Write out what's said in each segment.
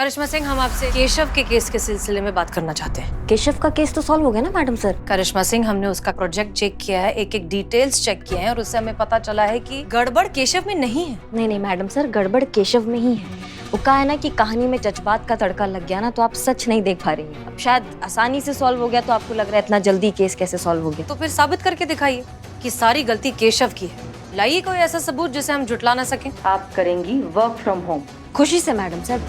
करिश्मा सिंह, हम आपसे केशव के केस के सिलसिले में बात करना चाहते हैं। केशव का केस तो सॉल्व हो गया ना मैडम सर? करिश्मा सिंह, हमने उसका प्रोजेक्ट चेक किया है, एक एक डिटेल्स चेक किए हैं और उससे हमें पता चला है कि गड़बड़ केशव में नहीं है। नहीं मैडम सर, गड़बड़ केशव में ही है। वो कहा है ना कि कहानी में जज्बात का तड़का लग गया ना, तो आप सच नहीं देख पा रही हैं। अब शायद आसानी से सॉल्व हो गया तो आपको लग रहा है इतना जल्दी केस कैसे सॉल्व हो गया। तो फिर साबित करके दिखाइए कि सारी गलती केशव की है। लाइए कोई ऐसा सबूत जिसे हम झुटला ना सकें। आप करेंगी वर्क फ्रॉम होम। खुशी से मैडम सर।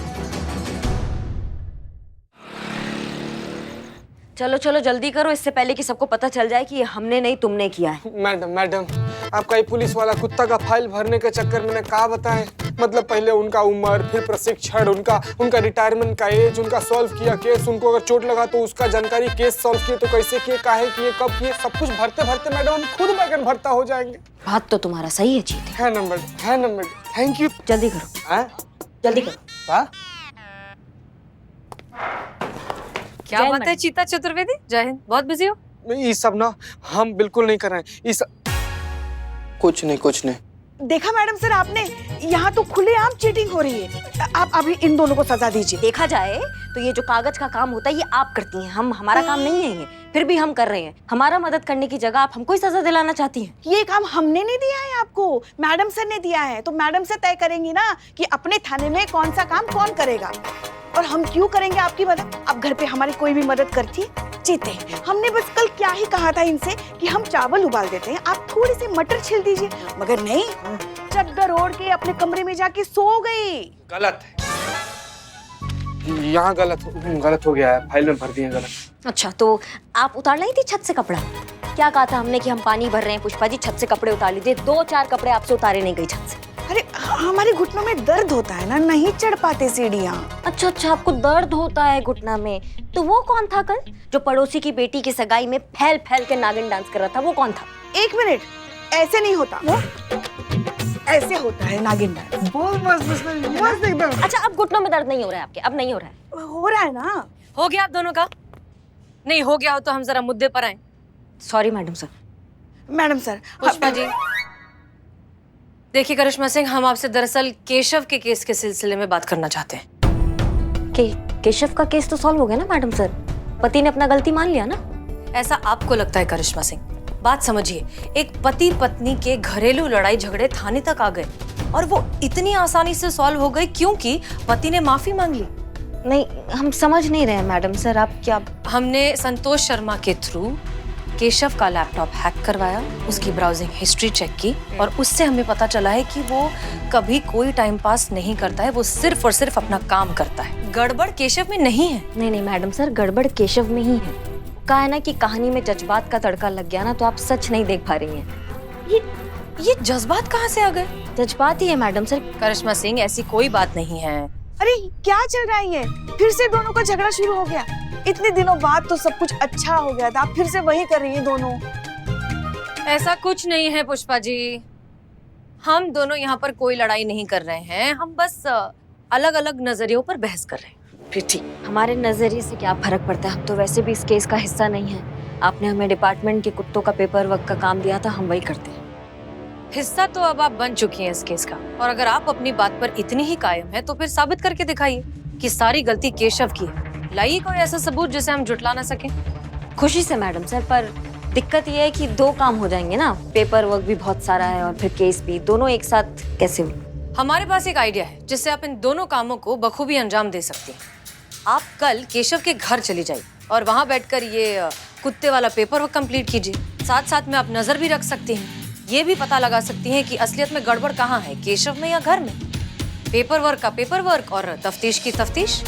चलो चलो जल्दी करो, इससे पहले कि सबको पता चल जाए कि ये हमने नहीं तुमने किया है। मैडम आपका ये पुलिस वाला कुत्ता का फाइल भरने के चक्कर में कहा बताएं, मतलब पहले उनका उम्र, फिर प्रशिक्षण, उनका रिटायरमेंट का एज, उनका सॉल्व किया केस, उनको अगर चोट लगा तो उसका जानकारी, केस सॉल्व किए तो कैसे किए, काहे किए, कब किए, सब कुछ भरते भरते मैडम हम खुद बैगन भरता हो जाएंगे। बात तो तुम्हारा सही है जीत। है ना मैडम, थैंक यू। जल्दी करो। जल्दी करो। क्या बात है चीता चतुर्वेदी, जय हिंद। बहुत बिजी हो? ये सब ना हम बिल्कुल नहीं कर रहे हैं। इस कुछ नहीं। देखा मैडम सर आपने, यहाँ तो खुलेआम चीटिंग हो रही है। आप अभी इन दोनों को सजा दीजिए। देखा जाए तो ये जो कागज का काम होता है ये आप करती हैं, हम हमारा काम नहीं है ये, फिर भी हम कर रहे हैं। हमारा मदद करने की जगह आप हमको ही सजा दिलाना चाहती हैं। ये काम हमने नहीं दिया है आपको, मैडम सर ने दिया है। तो मैडम से तय करेंगी ना कि अपने थाने में कौन सा काम कौन करेगा, और हम क्यों करेंगे आपकी मदद। अब घर पे हमारी कोई भी मदद करती जीते। हमने बस कल क्या ही कहा था इनसे कि हम चावल उबाल देते हैं, आप थोड़ी सी मटर छील दीजिए, मगर नहीं, चद्दर ओढ़ के अपने कमरे में जाके सो गई। गलत है, यहाँ गलत हो गया है, फाइल में भर दिए गलत। अच्छा, तो आप उतार लाई थी छत से कपड़ा? क्या कहा था हमने कि हम पानी भर रहे हैं पुष्पा जी, छत से कपड़े उतार लीजिए। 2-4 कपड़े आपसे उतारे नहीं गई छत से। अरे हमारे घुटनों में दर्द होता है ना, नहीं चढ़ पाते सीढ़ियाँ। अच्छा, आपको दर्द होता है घुटना में। तो वो कौन था कल जो पड़ोसी की बेटी की सगाई में फैल के नागिन डांस कर रहा था, वो कौन था? 1 मिनट, ऐसे नहीं होता वो, ऐसे होता है नागिन डांस। बस एकदम। अच्छा, अब घुटनों में दर्द नहीं हो रहा है आपके? अब नहीं हो रहा है? हो रहा है ना। हो गया आप दोनों का? नहीं हो गया हो तो हम जरा मुद्दे पर आए। Sorry madam sir. Madam sir, Pushpa ji, देखिए करिश्मा सिंह, हम आपसे दरअसल केशव के केस के सिलसिले में बात करना चाहते हैं। केशव का केस तो सॉल्व हो गया ना मैडम सर? पति ने अपना गलती मान लिया ना? ऐसा आपको लगता है करिश्मा सिंह? बात समझिए, एक पति पत्नी के घरेलू लड़ाई झगड़े थाने तक आ गए और वो इतनी आसानी से सॉल्व हो गए क्योंकि पति ने माफी मांग ली। नहीं, हम समझ नहीं रहे हैं मैडम सर, आप क्या? हमने संतोष शर्मा के थ्रू केशव का लैपटॉप हैक करवाया, उसकी ब्राउजिंग हिस्ट्री चेक की और उससे हमें पता चला है कि वो कभी कोई टाइम पास नहीं करता है, वो सिर्फ और सिर्फ अपना काम करता है। गड़बड़ केशव में नहीं है। नहीं मैडम सर, गड़बड़ केशव में ही है। कहा है ना कि कहानी में जज्बात का तड़का लग गया ना, तो आप सच नहीं देख पा रही हैं। ये जज्बात कहाँ से आ गए? जज्बात ही है मैडम सर। करिश्मा सिंह, ऐसी कोई बात नहीं है। अरे क्या चल रहा है ये? फिर से दोनों का झगड़ा शुरू हो गया। इतने दिनों बाद तो सब कुछ अच्छा हो गया था, आप फिर से वही कर रही है दोनों। ऐसा कुछ नहीं है पुष्पा जी, हम दोनों यहाँ पर कोई लड़ाई नहीं कर रहे हैं, हम बस अलग अलग नजरियों पर बहस कर रहे हैं। फिर ठीक, हमारे नजरिए से क्या फर्क पड़ता है, हम तो वैसे भी इस केस का हिस्सा नहीं है। आपने हमें डिपार्टमेंट के कुत्तों का पेपर वर्क का काम दिया था, हम वही करते हैं। हिस्सा तो अब आप बन चुकी हैं इस केस का, और अगर आप अपनी बात पर इतनी ही कायम है तो फिर साबित करके दिखाइए कि सारी गलती केशव की है। लाइए कोई ऐसा सबूत जिसे हम झुटला ना सकें। खुशी से मैडम सर, पर दिक्कत ये है कि 2 काम हो जाएंगे ना, पेपर वर्क भी बहुत सारा है और फिर केस भी, दोनों एक साथ कैसे हो? हमारे पास एक आइडिया है जिससे आप इन दोनों कामों को बखूबी अंजाम दे सकती हैं। आप कल केशव के घर चली जाइए और वहाँ बैठकर ये कुत्ते वाला पेपर वर्क कंप्लीट कीजिए। साथ साथ में आप नजर भी रख सकती हैं, ये भी पता लगा सकती हैं कि असलियत में गड़बड़ कहाँ है, केशव में या घर में। पेपर वर्क का पेपर वर्क और तफ्तीश की तफ्तीश।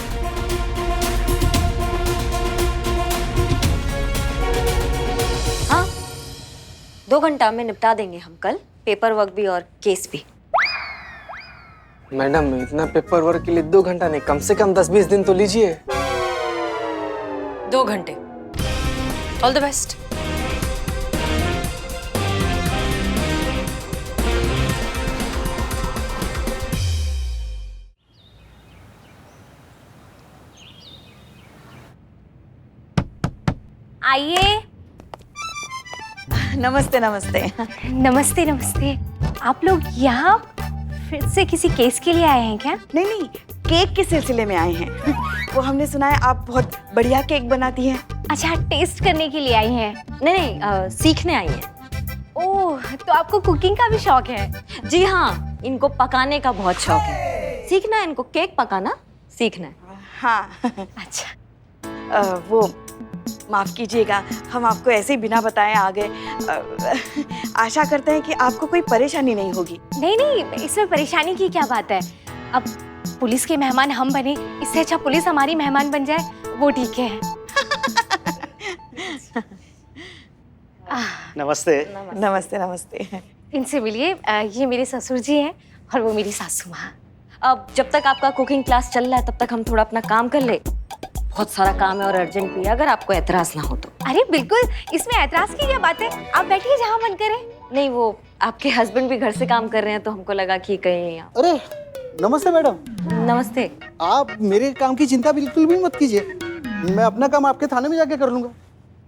हाँ, 2 घंटा में निपटा देंगे हम कल पेपर वर्क भी और केस भी। मैडम, इतना पेपर वर्क के लिए 2 घंटा नहीं, कम से कम 10-20 दिन तो लीजिए। 2 घंटे। All the best. आइए। नमस्ते नमस्ते। नमस्ते। आप लोग यहाँ फिर से किसी केस के लिए आए हैं क्या? नहीं, केक के सिलसिले में आए हैं। वो हमने सुना है आप बहुत बढ़िया केक बनाती हैं। अच्छा, टेस्ट करने के लिए आई हैं? नहीं, सीखने आई हैं। ओह, तो आपको कुकिंग का भी शौक है? जी हाँ, इनको पकाने का बहुत शौक है। सीखना है इनको, केक पकाना सीखना है। हाँ। अच्छा, वो माफ कीजिएगा, हम आपको ऐसे ही बिना बताए आ गए। आशा करते हैं कि आपको कोई परेशानी नहीं होगी। नहीं नहीं, इसमें परेशानी की क्या बात है। अब पुलिस के मेहमान हम बने, इससे अच्छा पुलिस हमारी मेहमान बन जाए, वो ठीक है। नमस्ते। नमस्ते नमस्ते। इनसे मिलिए, ये मेरे ससुर जी हैं और वो मेरी सासू माँ। अब जब तक आपका कुकिंग क्लास चल रहा है तब तक हम थोड़ा अपना काम कर ले। बहुत सारा काम है और अर्जेंट भी है, अगर आपको एतराज ना हो तो। अरे बिल्कुल, इसमें ऐतराज की क्या बात है, आप बैठिए जहाँ मन करे। नहीं, वो आपके हस्बैंड भी घर से काम कर रहे हैं तो हमको लगा कि कहीं। अरे नमस्ते मैडम। नमस्ते। आप मेरे काम की चिंता बिल्कुल भी मत कीजिए, मैं अपना काम आपके थाने में जाके कर लूंगा।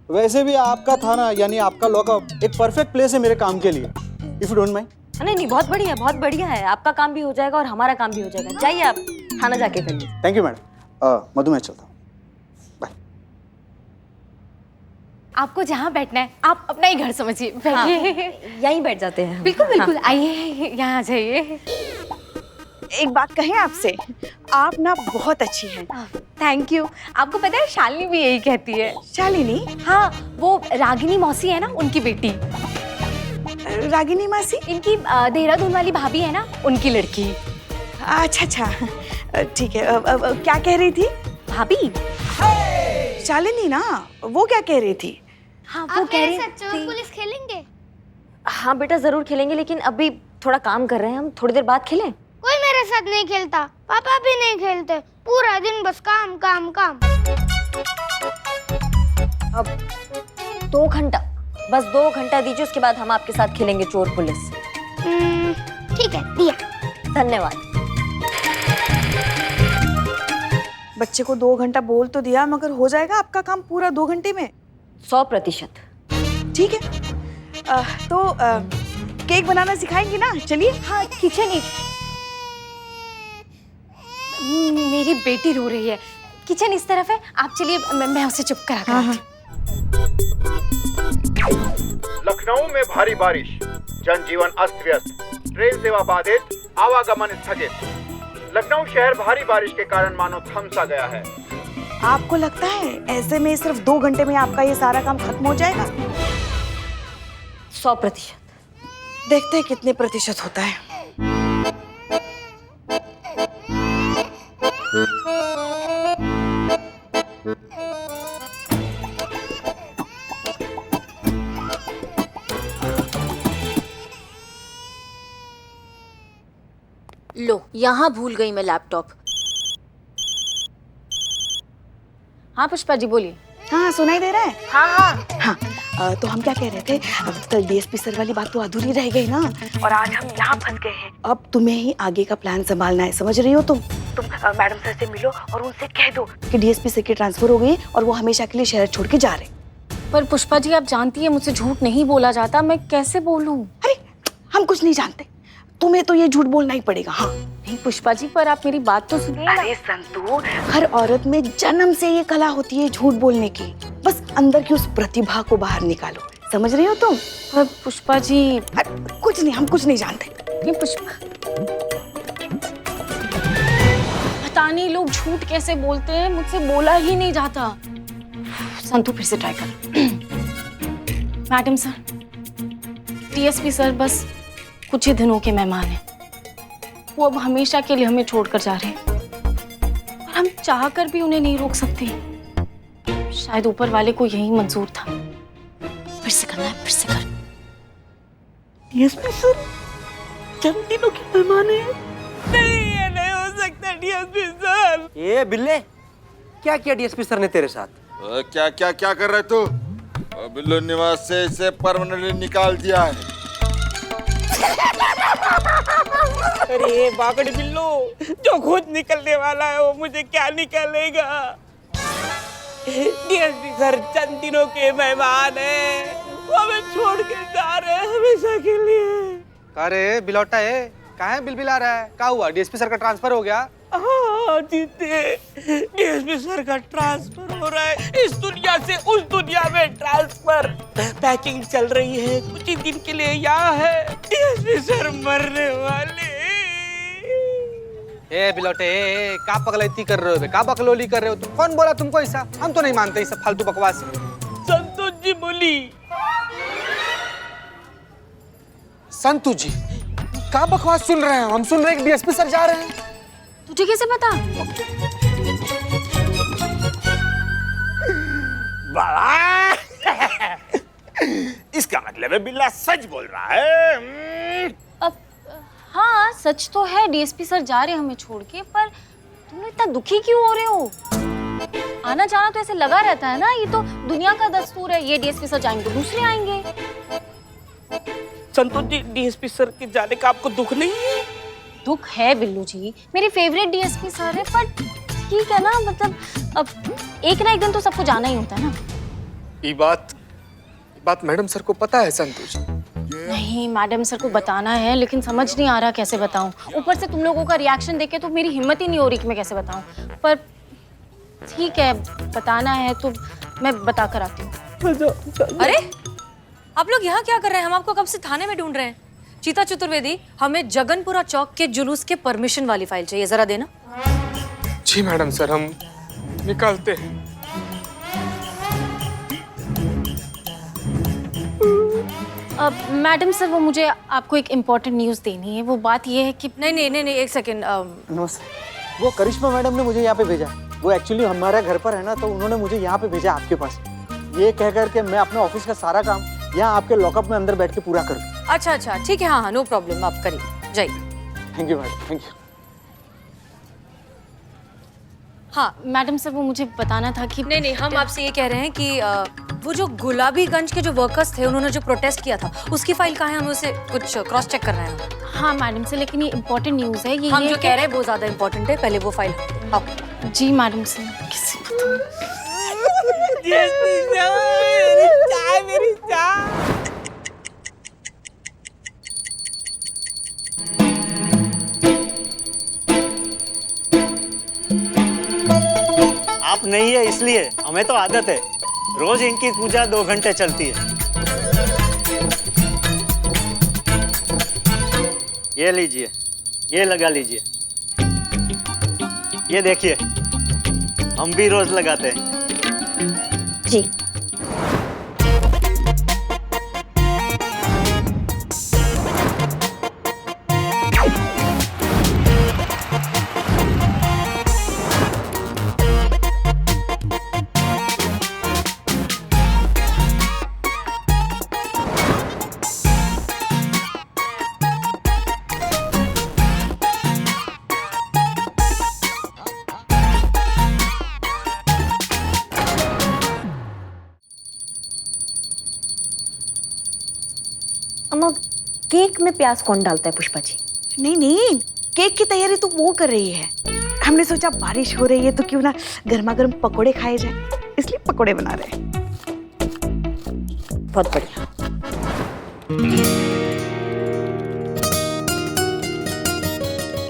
वैसे भी आपका थाना यानी आपका लॉकअप एक परफेक्ट प्लेस है मेरे काम के लिए, इफ यू डोंट माइंड। नहीं नहीं, बहुत बढ़िया, बहुत बढ़िया है। आपका काम भी हो जाएगा और हमारा काम भी हो जाएगा। जाइए, आप थाना जाके कर लीजिए। Thank you madam. मधु, मैं चलता हूँ, बाय। आपको जहाँ बैठना है आप अपना ही घर समझिए, बैठिए। यहीं बैठ जाते हैं हम। बिल्कुल बिल्कुल, आइए यहाँ आ जाइए। एक बात कहें आपसे, आप ना बहुत अच्छी हैं। Thank you. आपको पता है शालिनी भी यही कहती है। शालिनी? हाँ, वो रागिनी मौसी है ना, उनकी बेटी। रागिनी मासी? इनकी देहरादून वाली भाभी है ना, उनकी लड़की। अच्छा अच्छा, ठीक है। क्या कह रही थी? भाभी? शालिनी ना, वो क्या कह रही थी? हाँ, वो कह रही चोर पुलिस खेलेंगे? हाँ बेटा, जरूर खेलेंगे, लेकिन अभी थोड़ा काम कर रहे हैं हम, थोड़ी देर बाद खेलें। कोई मेरे साथ नहीं खेलता, पापा भी नहीं खेलते, पूरा दिन बस काम काम काम। अब 2 घंटा, बस 2 घंटा दीजिए, उसके बाद हम आपके साथ खेलेंगे चोर पुलिस। ठीक है, दिया। धन्यवाद। बच्चे को 2 घंटा बोल तो दिया, मगर हो जाएगा आपका काम पूरा 2 घंटे में? 100%। ठीक है। तो केक बनाना सिखाएंगी ना? चलिए। हाँ, किचन ही। मेरी बेटी रो रही है, किचन इस तरफ है, आप चलिए, मैं उसे चुप करा कर आती हूँ। लखनऊ में भारी बारिश, जनजीवन अस्त व्यस्त, ट्रेन सेवा बाधित, आवागमन स्थगित। लखनऊ शहर भारी बारिश के कारण मानो थम सा गया है। आपको लगता है ऐसे में सिर्फ 2 घंटे में आपका ये सारा काम खत्म हो जाएगा? 100%। देखते हैं कितने प्रतिशत होता है। लो, यहाँ भूल गई मैं लैपटॉप। हाँ पुष्पा जी, बोलिए। हाँ, सुनाई दे रहा है? हाँ। हाँ, तो हम क्या कह रहे थे, कल डीएसपी सर वाली बात तो अधूरी रह गई ना, और आज हम यहाँ फंस गए हैं। अब तुम्हें ही आगे का प्लान संभालना है, समझ रही हो तुम मैडम सर से मिलो और उनसे कह दो कि डीएसपी सर की ट्रांसफर हो गई और वो हमेशा के लिए शहर छोड़ के जा रहे। पर पुष्पा जी, आप जानती है मुझसे झूठ नहीं बोला जाता, मैं कैसे बोलूं? अरे हम कुछ नहीं जानते, तुम्हें तो ये झूठ बोलना ही पड़ेगा। हाँ नहीं पुष्पा जी, पर आप मेरी बात तो सुनिए। अरे संतू, हर औरत में जन्म से ये कला होती है झूठ बोलने की, बस अंदर की उस प्रतिभा को बाहर निकालो, समझ रही हो तुम? पर पुष्पा जी, कुछ नहीं, हम कुछ नहीं जानते। नहीं पुष्पा, पता नहीं लोग झूठ कैसे बोलते हैं, मुझसे बोला ही नहीं जाता। संतू फिर से ट्राई कर। मैडम सर, डीएसपी सर बस कुछ ही दिनों के मेहमान हैं, वो अब हमेशा के लिए हमें छोड़कर जा रहे हैं और हम चाहकर भी उन्हें नहीं रोक सकते। शायद ऊपर वाले को यही मंजूर था। फिर से करना है, फिर से कर। डीएसपी सर जन्म दिनों के मेहमान हैं? नहीं, ये नहीं हो सकता डीएसपी सर। ये बिल्ले, क्या किया डीएसपी सर ने तेरे साथ? क्या क्या क्या कर रहे तू? बिल्लू निवास से इसे परमानेंटली निकाल दिया है। अरे बागड़ बिल्लू, जो खुद निकलने वाला है वो मुझे क्या निकलेगा? डीएसपी सर चंद दिनों के मेहमान हैं, वो हमें छोड़ के जा रहे हैं हमेशा के लिए। अरे बिलौटा है, कहाँ है बिलबिला रहा है? क्या हुआ? डीएसपी सर का ट्रांसफर हो गया? हाँ, हाँ जीते, डीएसपी सर का ट्रांसफर हो रहा है, इस दुनिया से उस दुनिया में ट्रांसफर। पैकिंग चल रही है, कुछ ही दिन के लिए यहाँ है, डीएसपी सर मरने वाले। ए बिलोटे, का पगलैती कर रहे हो बे? का बकलोली कर रहे हो तुम? कौन बोला तुमको ऐसा? हम तो नहीं मानते ये सब फालतू बकवास। संतोष जी बोली। संतु जी, का बकवास सुन रहे हैं? हम सुन रहे हैं कि डीएसपी सर जा रहे हैं। तुझे कैसे पता? इसका मतलब है बिल्ला सच बोल रहा है। अब हाँ सच तो है, डीएसपी सर जा रहे हैं हमें छोड़ के, पर तुम लोग इतना दुखी क्यों हो रहे हो? आना जाना तो ऐसे लगा रहता है ना, ये तो दुनिया का दस्तूर है। ये डीएसपी सर जाएंगे तो दूसरे आएंगे। संतोष जी, डीएसपी सर के जाने का आपको दुख नहीं है? दुख है बिल्लू जी, मेरे फेवरेट डीएसपी सर है, पर ठीक है ना, मतलब अब एक ना एक दिन तो सबको जाना ही होता है ना। ये बात मैडम सर को पता है संतोष? नहीं, मैडम सर को बताना है, लेकिन समझ नहीं आ रहा कैसे बताऊं। ऊपर से तुम लोगों का रिएक्शन देख के तो मेरी हिम्मत ही नहीं हो रही कि मैं कैसे बताऊं। पर ठीक है, बताना है तो मैं बता कर आती हूँ। अरे आप लोग यहाँ क्या कर रहे हैं? हम आपको कब से थाने में ढूंढ रहे हैं। चीता चतुर्वेदी, हमें जगनपुरा चौक के जुलूस के परमिशन वाली फाइल चाहिए, जरा देना। जी मैडम सर, हम निकालते हैं। अब मैडम सर, वो मुझे आपको एक इम्पोर्टेंट न्यूज़ देनी है। वो बात ये है कि नहीं, एक सेकेंड। नमस्ते। वो करिश्मा मैडम ने मुझे यहाँ पे भेजा। वो एक्चुअली हमारे घर पर है ना, तो उन्होंने मुझे यहाँ पे भेजा आपके पास, ये कह कर के मैं अपने ऑफिस का सारा काम यहाँ आपके लॉकअप में अंदर बैठ के पूरा करूँ। अच्छा ठीक है, हाँ नो प्रॉब्लम, आप करिए, जाइए। Thank you madam, thank you. हाँ मैडम सर, वो मुझे बताना था कि नहीं, हम आपसे ये कह रहे हैं कि वो जो गुलाबीगंज के जो वर्कर्स थे, उन्होंने जो प्रोटेस्ट किया था, उसकी फाइल कहाँ है? हमें उसे कुछ क्रॉस चेक करना है। हाँ मैडम सर, लेकिन ये इम्पोर्टेंट न्यूज़ है। ये हम जो कह रहे हैं वो ज्यादा इम्पोर्टेंट है, पहले वो फाइल आओ। जी मैडम सर, किसी बताऊं? मेरी चाय। आप नहीं है इसलिए, हमें तो आदत है, रोज इनकी पूजा 2 घंटे चलती है। ये लीजिए, ये लगा लीजिए, ये देखिए, हम भी रोज लगाते हैं। जी अम्मा, केक में प्याज कौन डालता है पुष्पा जी? नहीं, केक की तैयारी तो वो कर रही है। हमने सोचा बारिश हो रही है तो क्यों ना गर्मा गर्म पकोड़े खाए जाए, इसलिए पकोड़े बना रहे हैं। बहुत बढ़िया।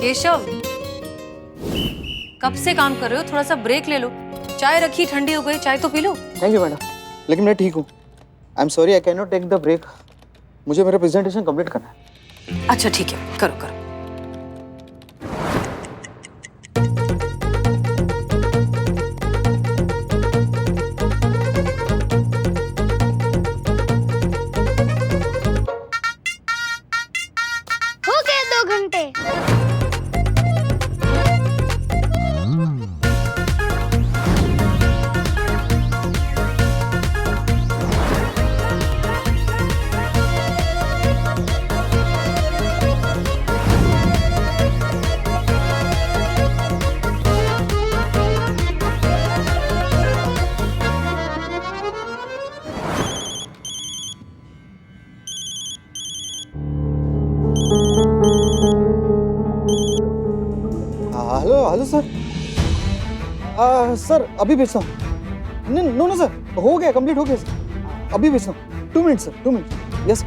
केशव, कब से काम कर रहे हो? थोड़ा सा ब्रेक ले लो। चाय रखी, ठंडी हो गई, चाय तो पी लो। थैंक यू मैडम, लेकिन मैं ठीक हूँ। I am sorry, I can not take the break. मुझे मेरा प्रेजेंटेशन कंप्लीट करना है। अच्छा ठीक है, करो। हो गए 2 घंटे। Hello sir. सर अभी भेजता हूँ। नो सर, हो गया, कंप्लीट हो गया सर, अभी भेजता हूँ। 2 मिनट सर, 2 मिनट। यस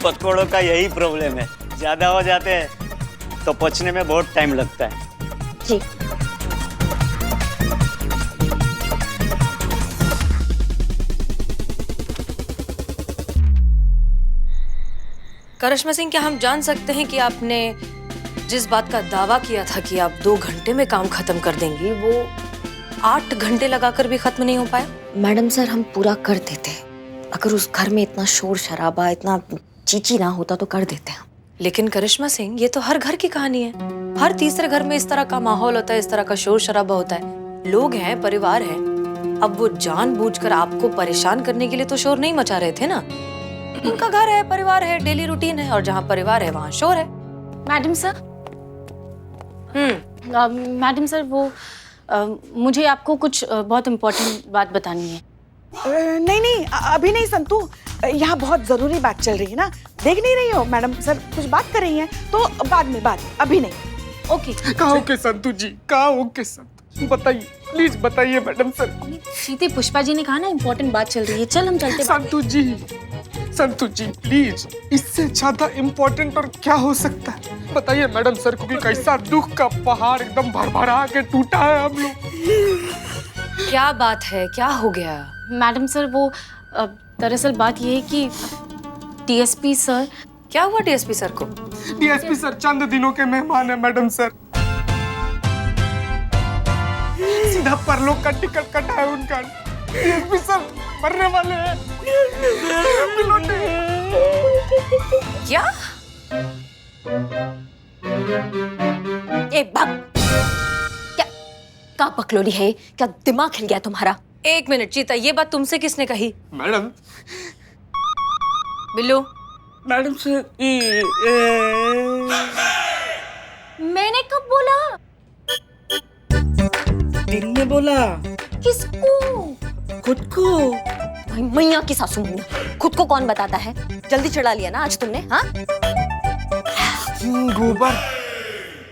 पकौड़ों का यही प्रॉब्लम है, ज्यादा हो जाते हैं तो पचने में बहुत टाइम लगता है। जी। करिश्मा सिंह, क्या हम जान सकते हैं कि आपने जिस बात का दावा किया था कि आप 2 घंटे में काम खत्म कर देंगी, वो 8 घंटे लगाकर भी खत्म नहीं हो पाया? मैडम सर, हम पूरा कर देते। अगर उस घर में इतना शोर शराबा, इतना चीची ना होता तो कर देते हैं। लेकिन करिश्मा सिंह, ये तो हर घर की कहानी है। हर तीसरे घर में इस तरह का माहौल होता है, इस तरह का शोर शराबा होता है। लोग हैं, परिवार है। अब वो जानबूझकर आपको परेशान करने के लिए तो शोर नहीं मचा रहे थे ना। उनका घर है, परिवार है, डेली रूटीन है, और जहाँ परिवार है वहाँ शोर है। मैडम सर, मैडम सर, वो मुझे आपको कुछ बहुत इम्पोर्टेंट बात बतानी है। नहीं नहीं, अभी नहीं संतू, यहाँ बहुत जरूरी बात चल रही है ना, देख नहीं रही हो? मैडम सर कुछ बात कर रही हैं, तो बाद में, अभी नहीं। ओके। कहाँ ओके संतू जी, कहाँ ओके संतू, बताइए प्लीज बताइए मैडम सर। सीते पुष्पा जी ने कहा ना इम्पोर्टेंट बात चल रही है, चल हम चलते। संतू जी प्लीज, इससे ज्यादा इम्पोर्टेंट और क्या हो सकता है? बताइए मैडम सर को कि कैसा दुख का पहाड़ एकदम भरभरा के टूटा है हम लोग। क्या बात है, क्या हो गया? मैडम सर, वो दरअसल बात ये है कि डीएसपी सर। क्या हुआ डीएसपी सर को? डीएसपी सर चंद दिनों के मेहमान है मैडम सर। सीधा परलोक का टिकट कटा है उनका। डीएसपी सर मरने वाले हैं। क्या? ए भाग! क्या बकलोली है? क्या दिमाग हिल गया तुम्हारा? 1 मिनट चीता, ये बात तुमसे किसने कही? मैडम। बिल्लू। मैडम सर, मैंने कब बोला? दिन में बोला। किसको? खुद को। मैया की सासू मैया, खुद को कौन बताता है? जल्दी चढ़ा लिया ना आज तुमने, हाँ? गोबर।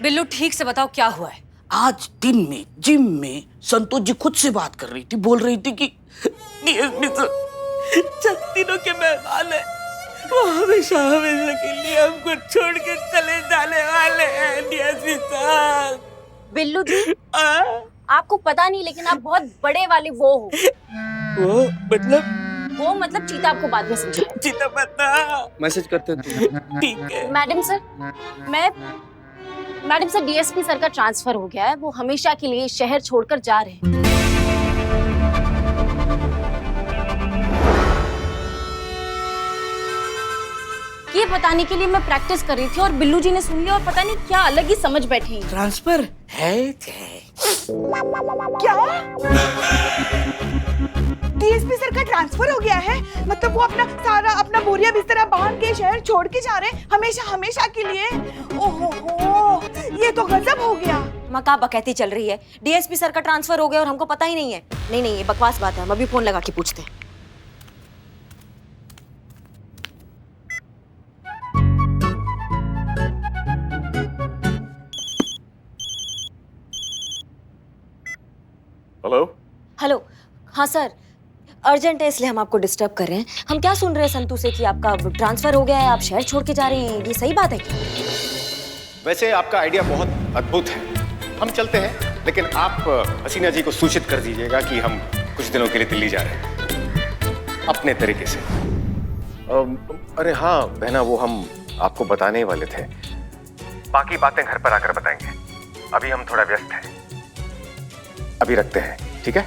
बिल्लू ठीक से बताओ क्या हुआ है? आज दिन में जिम में संतोष जी खुद से बात कर रही थी, बोल रही थी कि डीएसपी सर चंद दिनों के मेहमान है, वो हमेशा हमेशा के लिए हमको छोड़ के चले जाने वाले हैं। DSP sir. बिल्लू जी, आपको पता नहीं, लेकिन आप बहुत बड़े वाले वो हो। वो मतलब चीता आपको बाद में समझाऊंगा। चीता पता मैसेज करते हैं। ठीक है। मैडम सर, डीएसपी सर का ट्रांसफर हो गया है, वो हमेशा के लिए शहर छोड़कर जा रहे हैं। ये बताने के लिए मैं प्रैक्टिस कर रही थी और बिल्लू जी ने सुन लिया और पता नहीं क्या अलग ही समझ बैठी। ट्रांसफर है क्या? डीएसपी सर का ट्रांसफर हो गया है? मतलब वो अपना बोरिया बिस्तरा बांध के शहर छोड़ के जा रहे हैं, हमेशा के लिए? ओहो, ये तो गजब हो गया। मका बकैती चल रही है। डीएसपी सर का ट्रांसफर हो गया और हमको पता ही नहीं है। नहीं, ये बकवास बात है। हम अभी फोन लगा के पूछते हैं। हेलो। हाँ सर, अर्जेंट है इसलिए हम आपको डिस्टर्ब कर रहे हैं। हम क्या सुन रहे हैं संतू से कि आपका ट्रांसफर हो गया है, आप शहर छोड़ के जा रहे हैं, ये सही बात है क्या? वैसे आपका आइडिया बहुत अद्भुत है। हम चलते हैं, लेकिन आप हसीना जी को सूचित कर दीजिएगा कि हम कुछ दिनों के लिए दिल्ली जा रहे हैं अपने तरीके से। अरे हाँ बहना, वो हम आपको बताने ही वाले थे। बाकी बातें घर पर आकर बताएंगे। अभी हम थोड़ा व्यस्त हैं। अभी रखते हैं, ठीक है?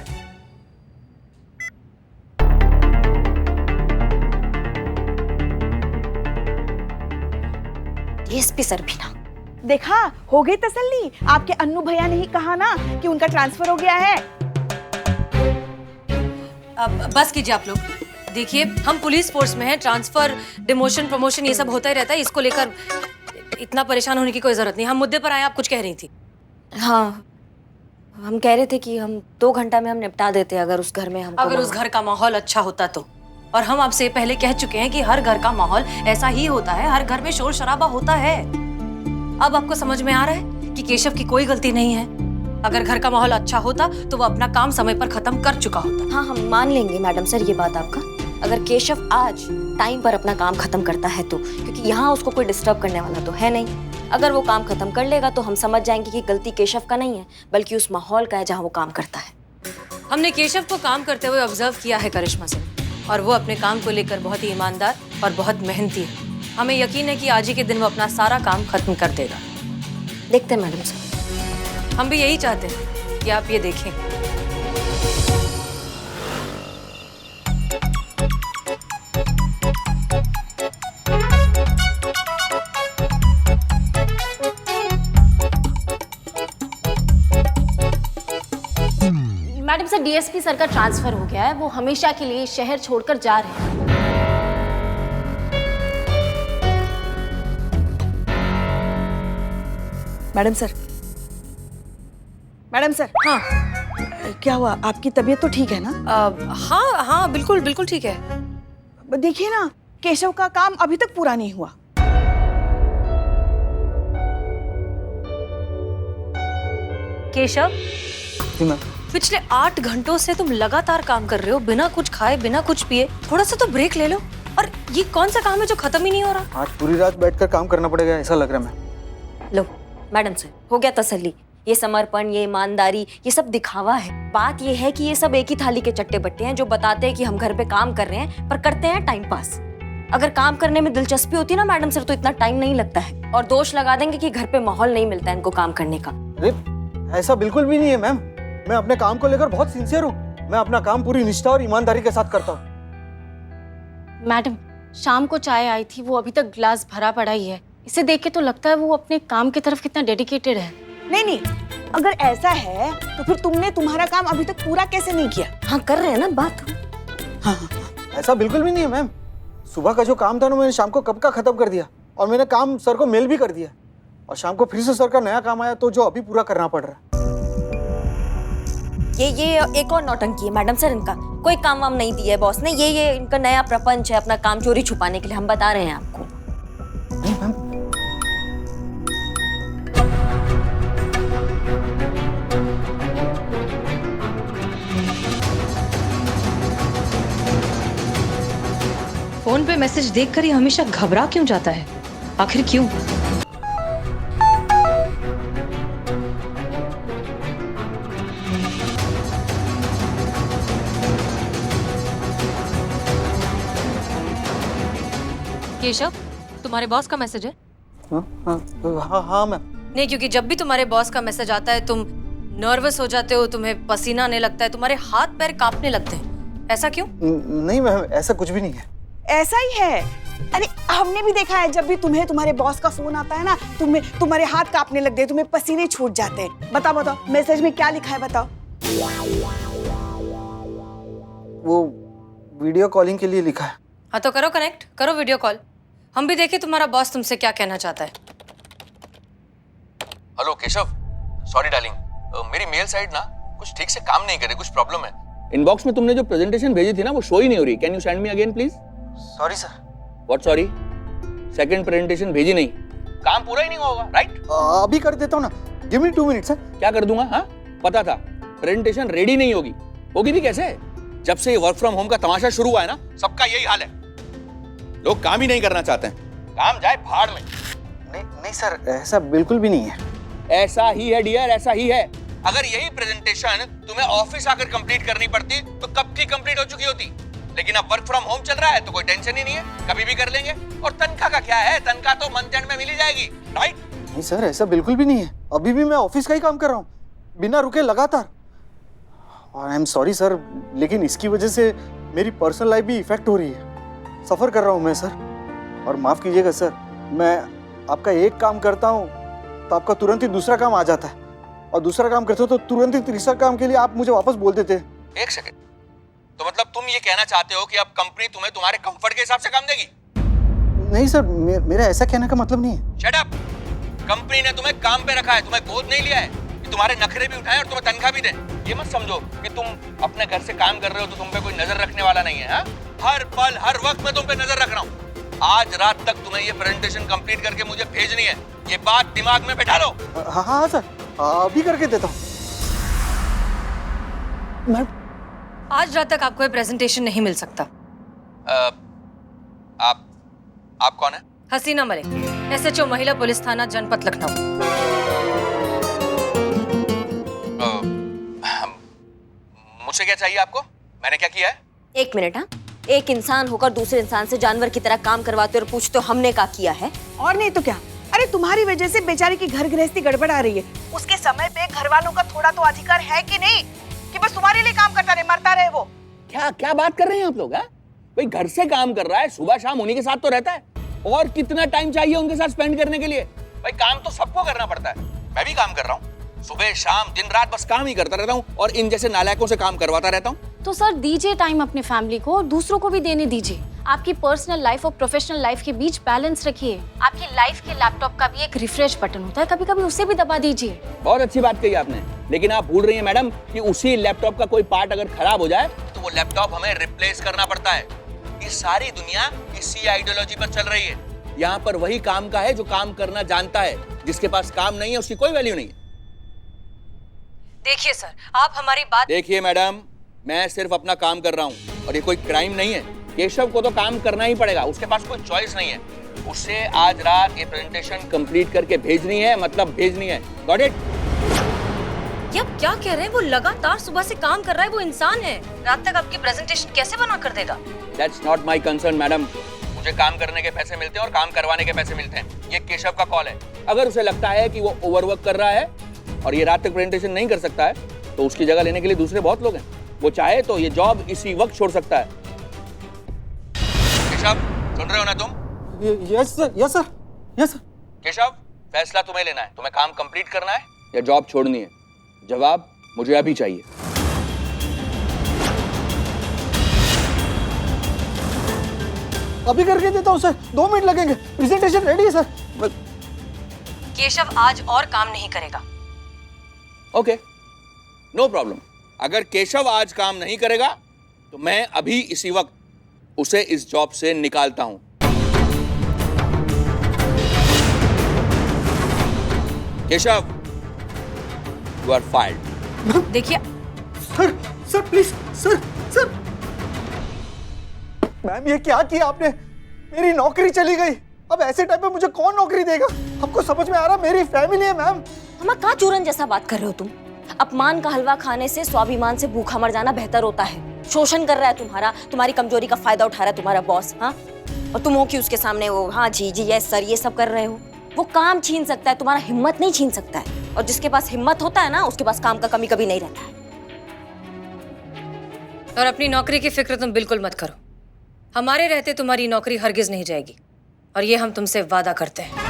डीएसपी सर भी ना। देखा, हो गई तसल्ली। आपके अन्नू भैया ने ही कहा ना कि उनका ट्रांसफर हो गया है। अब बस कीजिए आप लोग। देखिए, हम पुलिस फोर्स में हैं, ट्रांसफर, डिमोशन, प्रमोशन ये सब होता ही रहता है। इसको लेकर इतना परेशान होने की कोई जरूरत नहीं। हम मुद्दे पर आए, आप कुछ कह रही थी। हाँ, हम कह रहे थे कि हम 2 घंटा में हम निपटा देते अगर उस घर में हमको अगर उस घर का माहौल अच्छा होता तो। और हम आपसे पहले कह चुके हैं कि हर घर का माहौल ऐसा ही होता है, हर घर में शोर शराबा होता है। अब आपको समझ में आ रहा है कि केशव की कोई गलती नहीं है। अगर घर का माहौल अच्छा होता तो वो अपना काम समय पर खत्म कर चुका होता। हाँ, हम मान लेंगे मैडम सर ये बात आपका, अगर केशव आज टाइम पर अपना काम खत्म करता है तो, क्योंकि यहाँ उसको कोई डिस्टर्ब करने वाला तो है नहीं। अगर वो काम खत्म कर लेगा तो हम समझ जाएंगे कि गलती केशव का नहीं है बल्कि उस माहौल का है जहाँ वो काम करता है। हमने केशव को काम करते हुए ऑब्जर्व किया है करिश्मा से, और वो अपने काम को लेकर बहुत ही ईमानदार और बहुत मेहनती है। हमें यकीन है कि आज ही के दिन वो अपना सारा काम खत्म कर देगा। देखते हैं मैडम सर। हम भी यही चाहते हैं कि आप ये देखें। मैडम सर, डीएसपी सर का ट्रांसफर हो गया है, वो हमेशा के लिए शहर छोड़कर जा रहे हैं। Madam sir, madam sir. हाँ क्या हुआ, आपकी तबीयत तो ठीक है ना? हाँ हाँ बिल्कुल बिल्कुल ठीक है। देखिए ना, केशव का काम अभी तक पूरा नहीं हुआ। केशव, जी मैम। पिछले 8 घंटों से तुम लगातार काम कर रहे हो, बिना कुछ खाए बिना कुछ पिए। थोड़ा सा तो ब्रेक ले लो। और ये कौन सा काम है जो खत्म ही नहीं हो रहा? आज पूरी रात बैठकर काम करना पड़ेगा ऐसा लग रहा है मैम। लो मैडम सर, हो गया तसल्ली। ये समर्पण, ये ईमानदारी, ये सब दिखावा है। बात ये है कि ये सब एक ही थाली के चट्टे बट्टे हैं जो बताते हैं कि हम घर पे काम कर रहे हैं पर करते हैं टाइम पास। अगर काम करने में दिलचस्पी होती ना मैडम सर तो इतना टाइम नहीं लगता है। और दोष लगा देंगे कि घर पे माहौल नहीं मिलता है इनको काम करने का। अरे ऐसा बिल्कुल भी नहीं है मैम। मैं अपने काम को लेकर बहुत सिंसियर हूँ। मैं अपना काम पूरी निष्ठा और ईमानदारी के साथ करता हूँ। मैडम, शाम को चाय आई थी, वो अभी तक ग्लास भरा पड़ा ही है। इसे देख के तो लगता है वो अपने काम की तरफ कितना डेडिकेटेड है। नहीं नहीं, अगर ऐसा है तो फिर तुमने तुम्हारा काम अभी तक पूरा कैसे नहीं किया? हाँ कर रहे हैं ना बात। हाँ, ऐसा बिल्कुल भी नहीं है मैम। सुबह का जो काम था ना मैंने शाम को कब का खत्म कर दिया और मैंने काम सर को मेल भी कर दिया। और शाम को फिर से सर का नया काम आया तो जो अभी पूरा करना पड़ रहा है। ये एक और नौटंकी है मैडम सर इनका। कोई काम वाम नहीं दिया है बॉस ने। ये इनका नया प्रपंच है अपना काम चोरी छुपाने के लिए। हम बता रहे हैं आपको। नहीं मैम, फोन पे मैसेज देखकर ही हमेशा घबरा क्यों जाता है? आखिर क्यों? केशव, तुम्हारे बॉस का मैसेज है? हाँ मैम। नहीं, क्योंकि जब भी तुम्हारे बॉस का मैसेज आता है तुम नर्वस हो जाते हो, तुम्हें पसीना आने लगता है, तुम्हारे हाथ पैर कांपने लगते हैं। ऐसा क्यों? नहीं मैम, ऐसा कुछ भी नहीं है। ऐसा ही है। अरे हमने भी देखा है, जब भी तुम्हें तुम्हारे बॉस का फोन आता है ना, तुम्हारे हाथ कांपने लगते हैं, तुम्हें पसीने छूट जाते हैं। बताओ मैसेज में क्या लिखा है, बताओ। वो वीडियो कॉलिंग के लिए लिखा है। हाँ तो करो कनेक्ट, करो वीडियो कॉल। हम भी देखें तुम्हारा बॉस तुमसे क्या कहना चाहता है। हेलो केशव, सॉरी डार्लिंग, मेरी मेल साइट ना कुछ ठीक से काम नहीं कर रही, कुछ प्रॉब्लम है। इनबॉक्स में तुमने जो प्रेजेंटेशन भेजी थी ना वो शो ही नहीं हो रही। Can you send me again please? Sorry sir. What sorry? Second presentation भेजी नहीं, काम पूरा ही नहीं होगा, राइट? अभी कर देता हूँ ना, गिव मी 2 मिनट्स। क्या कर दूंगा? हाँ पता था प्रेजेंटेशन रेडी नहीं होगी। होगी भी कैसे? जब से ये वर्क फ्रॉम होम का तमाशा शुरू हुआ है ना, सबका यही हाल है। लोग काम ही नहीं करना चाहते हैं, काम जाए भाड़ में। नहीं सर, ऐसा बिल्कुल भी नहीं है। ऐसा ही है डियर, ऐसा ही है। अगर यही प्रेजेंटेशन तुम्हें ऑफिस आकर कंप्लीट करनी पड़ती तो कब की कंप्लीट हो चुकी होती। लेकिन अब वर्क फ्रॉम होम चल रहा है तो कोई टेंशन ही नहीं है, कभी भी कर लेंगे। और तनख्वाह का क्या है, तनख्वाह तो मंथ एंड में मिल ही जाएगी, राइट? नहीं सर, ऐसा बिल्कुल भी नहीं है। अभी भी मैं ऑफिस का ही काम कर रहा हूँ, बिना रुके लगातार। और आई एम सॉरी सर, लेकिन इसकी वजह से मेरी पर्सनल लाइफ भी इफेक्ट हो रही है। सफर कर रहा हूँ मैं सर। और माफ कीजिएगा सर, मैं आपका एक काम करता हूँ तो आपका तुरंत ही दूसरा काम आ जाता है, और दूसरा काम करते हो तो तुरंत ही तीसरा काम के लिए आप मुझे वापस बोल देते हैं। एक सेकंड, तो मतलब तुम ये कहना चाहते हो कि अब कंपनी तुम्हें तुम्हारे कंफर्ट के हिसाब से काम देगी? नहीं सर, मेरा ऐसा कहने का मतलब नहीं है। Shut up! कंपनी ने तुम्हें काम पे रखा है, तुम्हें गोद नहीं लिया है कि तुम्हारे नखरे भी उठाएं और तुम्हें तनख्वाह भी दें। ये मत समझो कि तुम अपने घर से काम कर रहे हो तो तुम पे कोई नजर रखने वाला नहीं है। हर पल हर वक्त मैं तुम पे नजर रख रहा हूँ। आज रात तक तुम्हें ये प्रेजेंटेशन कंप्लीट करके मुझे भेजनी है, ये बात दिमाग में बैठा लो। हाँ सर, अभी करके देता हूँ। आज रात तक आपको ये प्रेजेंटेशन नहीं मिल सकता। आप कौन है? हसीना मलिक, SHO महिला पुलिस थाना जनपद लखनऊ। मुझसे क्या चाहिए आपको? मैंने क्या किया है? एक मिनट। हाँ, एक इंसान होकर दूसरे इंसान से जानवर की तरह काम करवाते और पूछते हो हमने क्या किया है? और नहीं तो क्या। अरे तुम्हारी वजह से बेचारी की घर गृहस्थी गड़बड़ आ रही है। उसके समय पे घर वालों का थोड़ा तो अधिकार है कि नहीं, कि बस तुम्हारे लिए काम करता रहे, मरता रहे वो। क्या क्या बात कर रहे हैं आप लोग? भाई घर से काम कर रहा है, सुबह शाम उन्हीं के साथ तो रहता है, और कितना टाइम चाहिए उनके साथ स्पेंड करने के लिए? भाई काम तो सबको करना पड़ता है। मैं भी काम कर रहा हूँ, सुबह शाम दिन रात बस काम ही करता रहता हूँ, और इन जैसे नालायकों से काम करवाता रहता हूँ। तो सर दीजिए टाइम अपने फैमिली को और दूसरों को भी देने दीजिए। आपकी पर्सनल लाइफ और प्रोफेशनल लाइफ के बीच बैलेंस रखिए। आपकी लाइफ के लैपटॉप का भी एक रिफ्रेश बटन होता है, कभी कभी उसे भी दबा दीजिए। बहुत अच्छी बात कही आपने, लेकिन आप भूल रही हैं मैडम कि उसी लैपटॉप का कोई पार्ट अगर खराब हो जाए तो वो लैपटॉप हमें रिप्लेस करना पड़ता है। ये सारी दुनिया इसी आइडियोलॉजी पर चल रही है। यहाँ पर वही काम का है जो काम करना जानता है, जिसके पास काम नहीं है उसकी कोई वैल्यू नहीं है। देखिए सर, आप हमारी बात। देखिए मैडम, मैं सिर्फ अपना काम कर रहा हूँ और ये कोई क्राइम नहीं है। केशव को तो काम करना ही पड़ेगा, उसके पास कोई चॉइस नहीं है। उसे आज रात ये प्रेजेंटेशन कंप्लीट करके भेजनी है, मतलब भेजनी है। Got it? ये आप क्या कह रहे हैं? वो लगातार सुबह से काम कर रहा है, वो इंसान है। रात तक आपकी प्रेजेंटेशन कैसे बना कर देगा? That's not my concern, madam. मुझे काम करने के पैसे मिलते हैं और काम करवाने के पैसे मिलते हैं। ये केशव का कॉल है। अगर उसे लगता है कि वो ओवरवर्क कर रहा है और ये रात तक प्रेजेंटेशन नहीं कर सकता है, तो उसकी जगह लेने के लिए दूसरे बहुत लोग हैं। वो चाहे तो ये जॉब इसी वक्त छोड़ सकता है। केशव, सुन रहे हो ना तुम? Yes sir, yes sir, yes sir. Keshav, फैसला तुम्हें लेना है। तुम्हें काम कंप्लीट करना है या जॉब छोड़नी है? जवाब मुझे अभी चाहिए। अभी करके देता हूँ सर, 2 मिनट लगेंगे। प्रेजेंटेशन रेडी है सर। केशव आज और काम नहीं करेगा। Okay, no problem. अगर केशव आज काम नहीं करेगा तो मैं अभी इसी वक्त उसे इस जॉब से निकालता हूं। Keshav, you are fired. देखिए सर प्लीज सर। मैम ये क्या किया आपने? मेरी नौकरी चली गई। अब ऐसे टाइम पे मुझे कौन नौकरी देगा? आपको समझ में आ रहा? मेरी फैमिली है मैम। हम का चूरन जैसा बात कर रहे हो तुम? अपमान का हलवा खाने से स्वाभिमान से भूखा मर जाना बेहतर होता है। शोषण कर रहा है तुम्हारी कमजोरी का फायदा उठा रहा है तुम्हारा बॉस। हाँ, और तुम हो कि उसके सामने वो हाँ जी यस सर ये सब कर रहे हो। वो काम छीन सकता है, तुम्हारा हिम्मत नहीं छीन सकता है। और जिसके पास हिम्मत होता है ना, उसके पास काम का कमी कभी नहीं रहता है। और अपनी नौकरी की फिक्र तुम बिल्कुल मत करो। हमारे रहते तुम्हारी नौकरी हरगिज नहीं जाएगी, और ये हम तुमसे वादा करते हैं।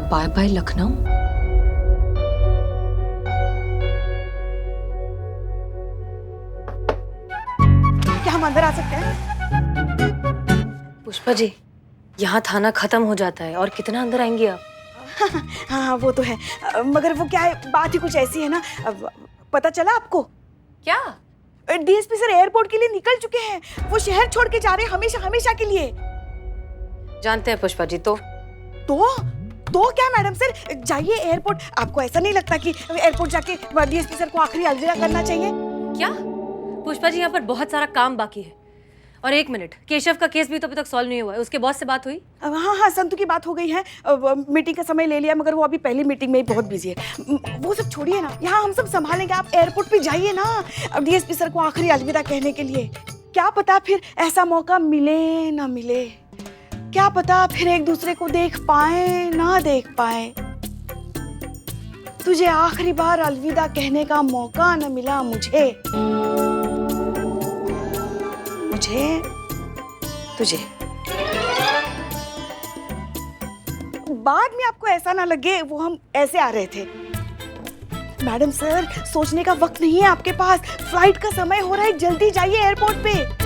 Bye bye Lucknow. क्या हम अंदर आ सकते हैं? पुष्पा जी, यहाँ थाना खत्म हो जाता है, और कितना अंदर आएंगे आप? हाँ वो तो है, मगर वो क्या है, बात ही कुछ ऐसी है ना। पता चला आपको? क्या? डीएसपी सर एयरपोर्ट के लिए निकल चुके हैं। वो शहर छोड़ के जा रहे हैं हमेशा हमेशा के लिए। जानते हैं पुष्पा जी। तो क्या मैडम सर, जाइए एयरपोर्ट। आपको ऐसा नहीं लगता कि एयरपोर्ट जाके डीएसपी सर को आखिरी अलविदा करना चाहिए? क्या पुष्पा जी, यहाँ पर बहुत सारा काम बाकी है। और एक मिनट, केशव का केस भी तो अभी तक सॉल्व नहीं हुआ है। उसके बॉस से बात हुई? हाँ, संतु की बात हो गई है। मीटिंग का समय ले लिया, मगर वो अभी पहली मीटिंग में ही बहुत बिजी है। वो सब छोड़िए ना, यहाँ हम सब संभालेंगे। आप एयरपोर्ट पे जाइए ना, अब डीएसपी सर को आखिरी अलविदा कहने के लिए। क्या पता फिर ऐसा मौका मिले ना मिले, क्या पता फिर एक दूसरे को देख पाए ना देख पाए। तुझे आखिरी बार अलविदा कहने का मौका न मिला मुझे, तुझे। बाद में आपको ऐसा ना लगे वो हम ऐसे आ रहे थे। मैडम सर, सोचने का वक्त नहीं है आपके पास। फ्लाइट का समय हो रहा है, जल्दी जाइए एयरपोर्ट पे।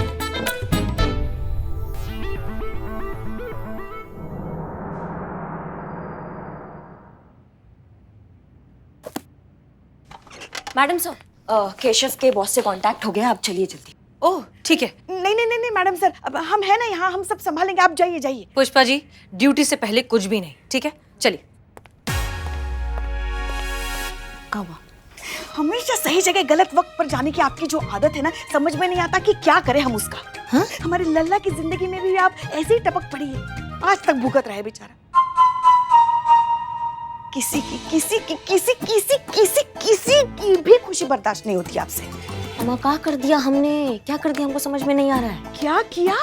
मैडम सर, केशव के बॉस से कांटेक्ट हो गया, आप चलिए जल्दी। ओह ठीक है। नहीं मैडम सर, अब हम है ना यहाँ, हम सब संभालेंगे, आप जाइए जाइए। पुष्पा जी, ड्यूटी से पहले कुछ भी नहीं, ठीक है? चलिए। हमेशा सही जगह गलत वक्त पर जाने की आपकी जो आदत है ना, समझ में नहीं आता कि क्या करें हम उसका। हाँ? हमारे लल्ला की जिंदगी में भी आप ऐसे ही टपक पड़ी है, आज तक भुगत रहा है बेचारा। किसी की भी खुशी बर्दाश्त नहीं होती आपसे। अम्मा क्या कर दिया हमने, क्या कर दिया, हमको समझ में नहीं आ रहा है। क्या किया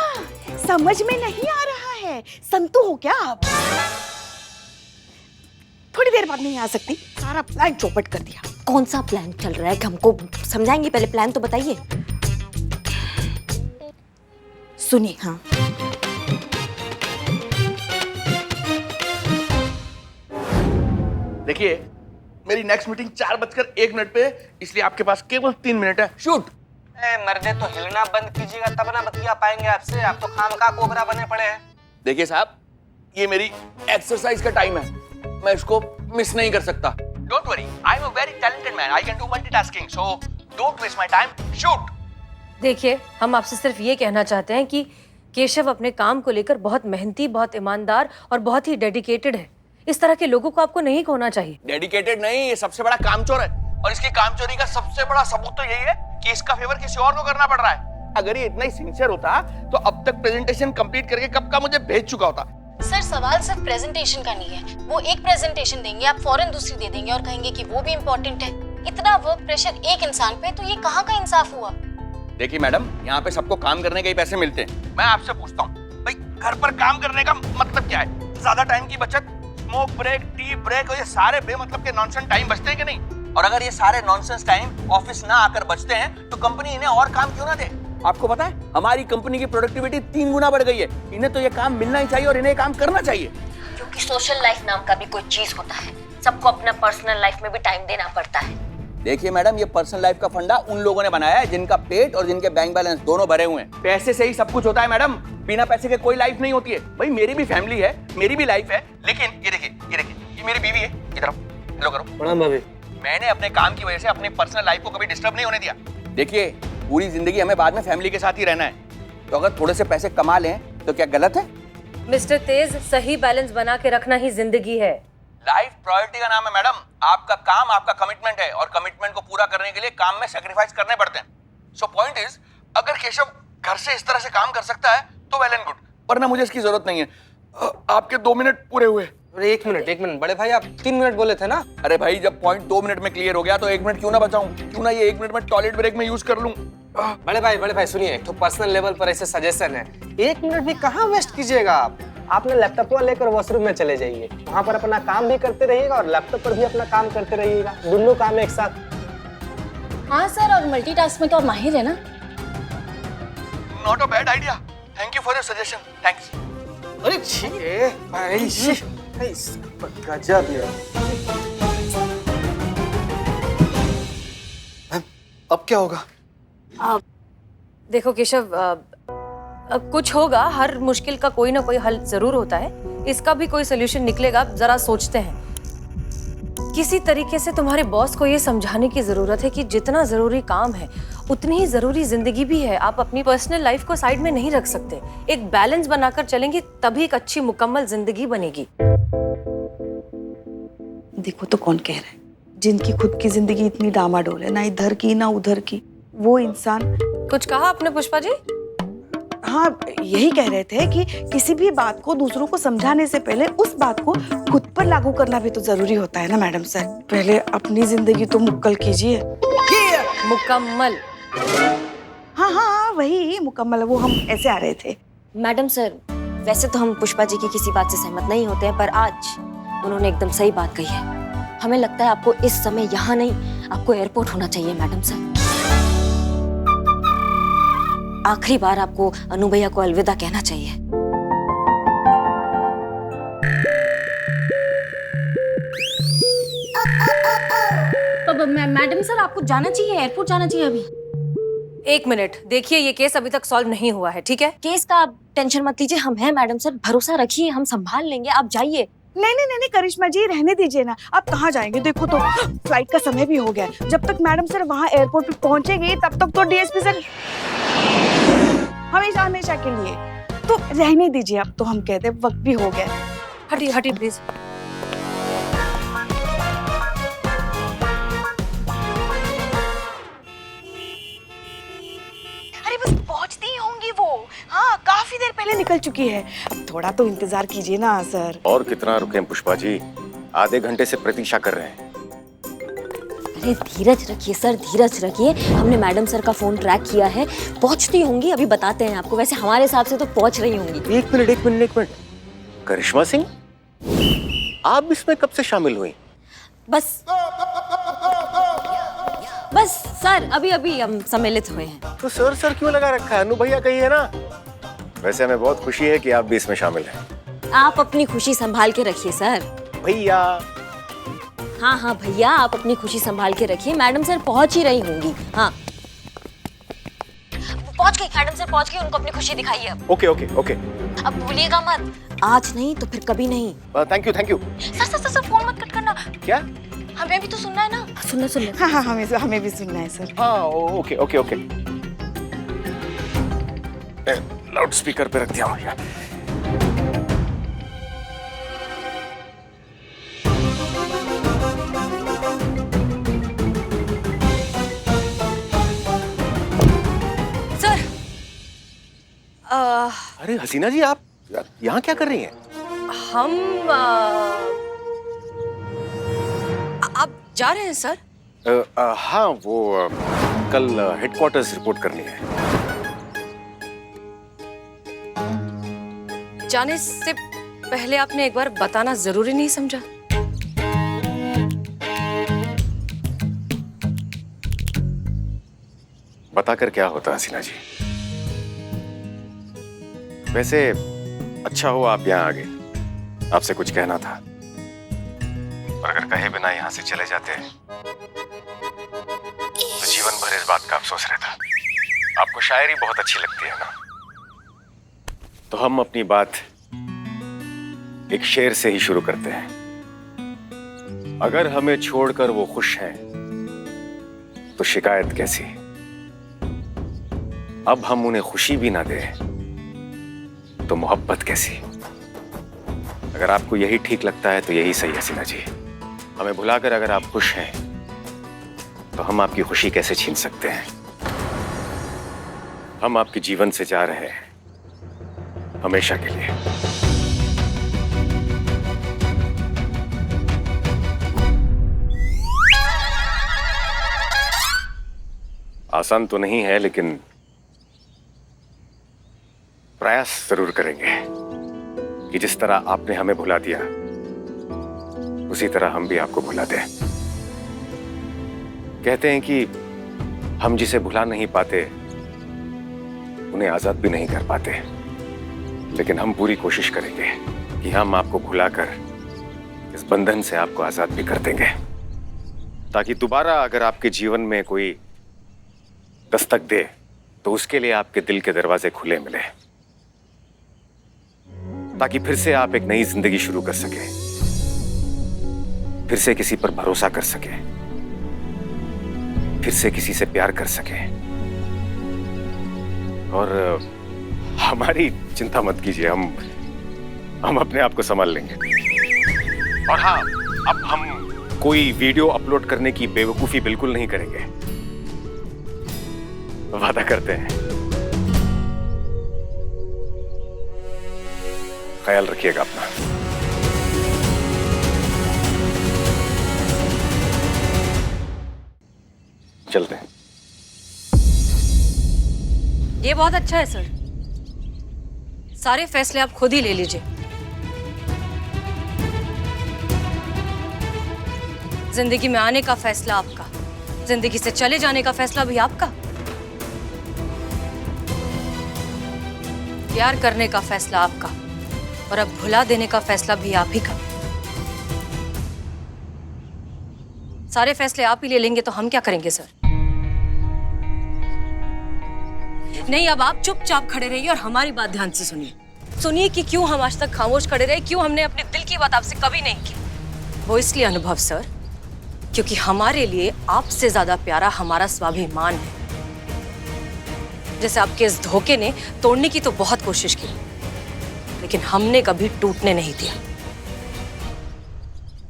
समझ में नहीं आ रहा है? संतु हो क्या आप? थोड़ी देर बाद नहीं आ सकती, सारा प्लान चौपट कर दिया। कौन सा प्लान चल रहा है, हमको समझाएंगे? पहले प्लान तो बताइए। सुनिए। हाँ। देखिए, मेरी नेक्स्ट मीटिंग 4:01 पे, इसलिए आपके पास केवल 3 मिनट है। शूट। मर्दे तो हिलना बंद कीजिएगा तब ना बतिया पाएंगे आपसे, आप तो खामखा कोबरा बने पड़े हैं। देखिए साहब, ये मेरी एक्सरसाइज का टाइम है, मैं इसको मिस नहीं कर सकता। Don't worry, I am a very talented man, I can do multitasking, so don't waste my time. Shoot. देखिए, हम आपसे सिर्फ ये कहना चाहते हैं कि केशव अपने काम को लेकर बहुत मेहनती, बहुत ईमानदार और बहुत ही डेडिकेटेड है। इस तरह के लोगों को आपको नहीं खोना चाहिए। डेडिकेटेड नहीं, ये सबसे बड़ा कामचोर है, और इसकी कामचोरी का सबसे बड़ा सबूत तो यही है कि इसका फेवर किसी और को करना पड़ रहा है। अगर ये इतना ही सिंसियर होता तो अब तक प्रेजेंटेशन कंप्लीट करके कब का मुझे भेज चुका होता। सर, सवाल सिर्फ प्रेजेंटेशन का नहीं है। वो एक प्रेजेंटेशन देंगे, आप फौरन दूसरी दे देंगे और कहेंगे कि वो भी इम्पोर्टेंट है। इतना वर्क प्रेशर एक इंसान पे, तो ये कहाँ का इंसाफ हुआ? देखिए मैडम, यहाँ पे सबको काम करने के ही पैसे मिलते हैं। मैं आपसे पूछता हूँ, भाई घर पर काम करने का मतलब क्या है? ज्यादा टाइम की बचत, स्मोक ब्रेक, टी ब्रेक और ये सारे बेमतलब के नॉनसेंस टाइम बचते हैं कि नहीं? और अगर ये सारे नॉनसेंस टाइम ऑफिस ना आकर बचते हैं तो कंपनी इन्हें और काम क्यों ना दे? आपको पता है, हमारी कंपनी की प्रोडक्टिविटी 3 गुना बढ़ गई है। इन्हें तो ये काम मिलना ही चाहिए और इन्हें काम करना चाहिए। क्योंकि सोशल लाइफ नाम का भी कोई चीज होता है, सबको अपना पर्सनल लाइफ में भी टाइम देना पड़ता है। देखिए मैडम, ये पर्सनल लाइफ का फंडा उन लोगों ने बनाया है जिनका पेट और जिनके बैंक बैलेंस दोनों भरे हुए हैं। पैसे से ही सब कुछ होता है मैडम, बिना पैसे के कोई लाइफ नहीं होती है। भाई मेरी भी फैमिली है, मेरी भी लाइफ है, लेकिन ये देखिए, ये मेरी बीवी है। इधर आओ, हेलो करो। प्रणाम भाभी। मैंने अपने काम की वजह से अपनी पर्सनल लाइफ को कभी डिस्टर्ब नहीं होने दिया। देखिए, पूरी जिंदगी हमें बाद में फैमिली के साथ ही रहना है, तो अगर थोड़े से पैसे कमा लें तो क्या गलत है? मिस्टर तेज, सही बैलेंस बना के रखना ही जिंदगी है। लाइफ प्रायोरिटी का नाम है मैडम। आपका काम आपका कमिटमेंट है, और कमिटमेंट को पूरा करने के लिए काम में सैक्रिफाइस करने पड़ते हैं। सो पॉइंट इज, अगर केशव घर से इस तरह से काम कर सकता है तो वेल एंड गुड, वरना मुझे इसकी जरूरत नहीं है। आपके 2 मिनट पूरे हुए। अरे एक मिनट बड़े भाई, आप 3 मिनट बोले थे ना? अरे भाई, जब पॉइंट 2 मिनट में क्लियर हो गया तो 1 मिनट क्यों ना बचाऊं? क्यों ना ये 1 मिनट में टॉयलेट ब्रेक में यूज कर लूं? बड़े भाई सुनिए, एक तो पर्सनल लेवल पर ऐसे सजेशन है, 1 मिनट भी कहाँ वेस्ट कीजिएगा आप। अपने लैपटॉप लेकर वॉशरूम में चले जाइए, वहाँ पर अपना काम भी करते रहिएगा और लैपटॉप पर भी अपना काम करते रहिएगा, दोनों काम एक साथ। हाँ सर, और मल्टीटास्क में तो आप माहिर है ना। Not a bad idea, thank you for your suggestion, thanks. अरे भाई गजब है। अब क्या होगा? देखो केशव, कुछ होगा, हर मुश्किल का कोई ना कोई हल जरूर होता है, इसका भी कोई सोल्यूशन निकलेगा। जरा सोचते हैं। किसी तरीके से तुम्हारे बॉस को ये समझाने की जरूरत है कि जितना जरूरी काम है उतनी ही जरूरी जिंदगी भी है। आप अपनी पर्सनल लाइफ को साइड में नहीं रख सकते। एक बैलेंस बनाकर चलेंगे तभी एक अच्छी मुकम्मल जिंदगी बनेगी। देखो तो कौन कह रहा है, जिनकी खुद की जिंदगी इतनी डामाडोल है, ना इधर की ना उधर की, वो इंसान। कुछ कहा आपने पुष्पा जी? हाँ, यही कह रहे थे कि किसी भी बात को दूसरों को समझाने से पहले उस बात को खुद पर लागू करना भी तो जरूरी होता है ना मैडम सर। पहले अपनी जिंदगी तो मुक्कल कीजिए। मुकम्मल? हाँ, वही मुकम्मल, वो हम ऐसे आ रहे थे। मैडम सर, वैसे तो हम पुष्पा जी की किसी बात से सहमत नहीं होते हैं, पर आज उन्होंने एकदम सही बात कही है। हमें लगता है आपको इस समय यहाँ नहीं, आपको एयरपोर्ट होना चाहिए मैडम सर। आखिरी बार आपको अनु भैया को अलविदा कहना चाहिए। मैडम सर, आपको जाना चाहिए, एयरपोर्ट जाना चाहिए अभी। 1 मिनट, देखिए ये केस अभी तक सॉल्व नहीं हुआ है, ठीक है? केस का आप टेंशन मत लीजिए, हम हैं मैडम सर, भरोसा रखिए, हम संभाल लेंगे, आप जाइए। नहीं नहीं नहीं नहीं करिश्मा जी, रहने दीजिए ना। आप कहाँ जाएंगे? देखो तो फ्लाइट का समय भी हो गया है। जब तक मैडम सर वहाँ एयरपोर्ट पे पहुंचेगी तब तक तो डीएसपी सर हमेशा हमेशा के लिए। तो रहने दीजिए, अब तो हम कहते हैं वक्त भी हो गया है। हटिए हटिए प्लीज। अरे बस पहुंचती ही होंगी वो। हाँ, काफी देर पहले निकल चुकी है। अब थोड़ा तो इंतजार कीजिए ना सर। और कितना रुके पुष्पा जी? आधे घंटे से प्रतीक्षा कर रहे हैं। अरे धीरज रखिए सर, धीरज रखिए। हमने मैडम सर का फोन ट्रैक किया है, पहुंचती होंगी, अभी बताते हैं आपको। वैसे हमारे हिसाब से तो पहुंच रही होंगी। एक मिनट। करिश्मा सिंह, आप इसमें कब से शामिल हुई? बस सर अभी अभी हम सम्मिलित हुए हैं। तो सर क्यों लगा रखा है? अनु भैया कहिए ना। वैसे हमें बहुत खुशी है कि आप भी इसमें शामिल हैं। आप अपनी खुशी संभाल के रखिए सर। भैया। हाँ भैया, आप अपनी खुशी संभाल के रखिए। मैडम सर पहुंच ही रही होंगी। हाँ पहुंच गई, मैडम सर पहुंच गई। उनको अपनी खुशी दिखाइए अब। ओके। अब भूलिएगा मत, आज नहीं तो फिर कभी नहीं। Thank you. सर फोन मत कट करना। क्या? हमें भी तो सुनना है ना। सुनना। हाँ, हमें भी सुनना है सर। हाँ ओके। लाउड स्पीकर पे रख दिया हूँ यार। सर अरे हसीना जी, आप यहाँ क्या कर रही हैं? हम आप जा रहे हैं सर? हाँ, वो कल हेडक्वार्टर्स रिपोर्ट करनी है। जाने से पहले आपने एक बार बताना जरूरी नहीं समझा? बताकर क्या होता हसीना जी? वैसे अच्छा हुआ आप यहाँ आ गए। आपसे कुछ कहना था, और अगर कहे बिना यहाँ से चले जाते तो जीवन भर इस बात का अफसोस रहता। आपको शायरी बहुत अच्छी लगती है ना, तो हम अपनी बात एक शेर से ही शुरू करते हैं। अगर हमें छोड़कर वो खुश हैं तो शिकायत कैसी? अब हम उन्हें खुशी भी ना दें तो मोहब्बत कैसी? अगर आपको यही ठीक लगता है तो यही सही हसीना जी। हमें भुलाकर अगर आप खुश हैं तो हम आपकी खुशी कैसे छीन सकते हैं? हम आपके जीवन से जा रहे हैं हमेशा के लिए। आसान तो नहीं है, लेकिन प्रयास जरूर करेंगे कि जिस तरह आपने हमें भुला दिया उसी तरह हम भी आपको भुला दें। कहते हैं कि हम जिसे भुला नहीं पाते उन्हें आजाद भी नहीं कर पाते, लेकिन हम पूरी कोशिश करेंगे कि हम आपको भुलाकर इस बंधन से आपको आजाद भी कर देंगे, ताकि दोबारा अगर आपके जीवन में कोई दस्तक दे तो उसके लिए आपके दिल के दरवाजे खुले मिले, ताकि फिर से आप एक नई जिंदगी शुरू कर सके, फिर से किसी पर भरोसा कर सके, फिर से किसी से प्यार कर सके। और हमारी चिंता मत कीजिए, हम अपने आप को संभाल लेंगे। और हाँ, अब हम कोई वीडियो अपलोड करने की बेवकूफी बिल्कुल नहीं करेंगे, वादा करते हैं। ख्याल रखिएगा अपना। चलते हैं। ये बहुत अच्छा है सर, सारे फैसले आप खुद ही ले लीजिए। जिंदगी में आने का फैसला आपका, जिंदगी से चले जाने का फैसला भी आपका, प्यार करने का फैसला आपका, और अब भुला देने का फैसला भी आप ही का। सारे फैसले आप ही ले लेंगे तो हम क्या करेंगे सर? नहीं, अब आप चुपचाप खड़े रहिए और हमारी बात ध्यान से सुनिए। सुनिए कि क्यों हम आज तक खामोश खड़े रहे, क्यों हमने अपने दिल की बात आपसे कभी नहीं की। वो इसलिए अनुभव सर, क्योंकि हमारे लिए आपसे ज्यादा प्यारा हमारा स्वाभिमान है। जैसे आपके इस धोखे ने तोड़ने की तो बहुत कोशिश की, लेकिन हमने कभी टूटने नहीं दिया।